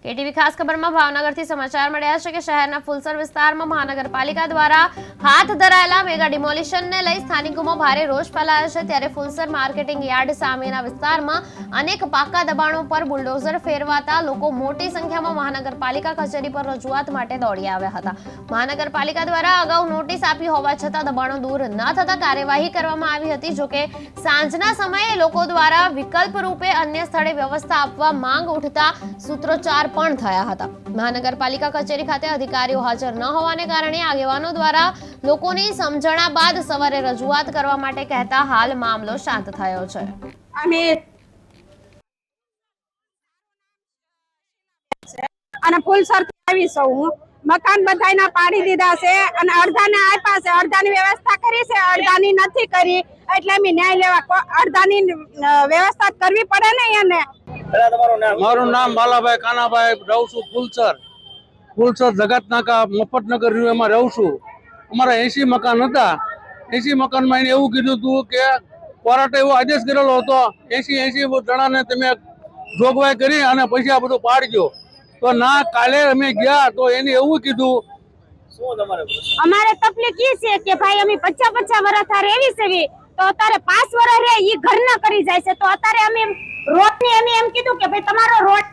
KTV ખાસ ખબરમાં ભાવનગરથી સમાચાર મળ્યા છે કે શહેરના ફુલસર વિસ્તારમાં મહાનગરપાલિકા દ્વારા હાથ ધરાયેલા મેગા ડિમોલિશનને લઈ સ્થાનિકોમાં ભારે રોષ ફેલાયો છે। ત્યારે ફુલસર માર્કેટિંગ યાર્ડ સામેના વિસ્તારમાં અનેક પાકા દબાણો પર બુલડોઝર ફેરવાતા લોકો મોટી સંખ્યામાં મહાનગરપાલિકા કચેરી પર રજૂઆત માટે દોડી આવ્યા હતા। મહાનગરપાલિકા દ્વારા અગાઉ નોટિસ આપી હોવા છતાં દબાણો દૂર ન થતા કાર્યવાહી કરવામાં આવી હતી। જોકે સાંજના સમયે લોકો દ્વારા વિકલ્પ રૂપે અન્ય સ્થળે વ્યવસ્થા આપવા માંગ ઉઠતા સૂત્રોચ્ચાર પણ થયા હતા। મહાનગરપાલિકા કચેરી ખાતે અધિકારીઓ હાજર ન હોવાને કારણે આગેવાનો દ્વારા લોકોની સમજણા બાદ સવારે રજૂઆત કરવા માટે કહેતા હાલ મામલો શાંત થયો છે। અને ફુલસર આવી છું હું મકાન બધાયના પાડી દીધા છે અને અડધાને આપ્યા છે, અડધાની વ્યવસ્થા કરી છે, અડધાની નથી કરી, એટલે અમે ન્યાય લેવા અડધાની વ્યવસ્થા કરવી પડે ને એને। મારું નામ બાલાભાઈ કાનાભાઈ, રહું છું ફુલસર જગતનાકા મફતનગર એમાં રહું છું। અમારા 80 મકાન હતા। 80 મકાનમાં એને એવું કીધું હતું કે કોર્ટે એવો આદેશ કરેલો હતો 80 જણાને તમે જોગવાઈ કરી અને પૈસા બધું પાડજો। તો ના, કાલે અમે ગયા તો એને એવું કીધું। અમારે તકલીફ એ છે કે ભાઈ અમે 50 વર્ષ રહેવી છે તો અત્યારે 5 વર્ષ રે ઈ ઘર ના કરી જાય છે, તો અત્યારે અમે રોડ ની એમ કીધું કે ભાઈ તમારો રોડ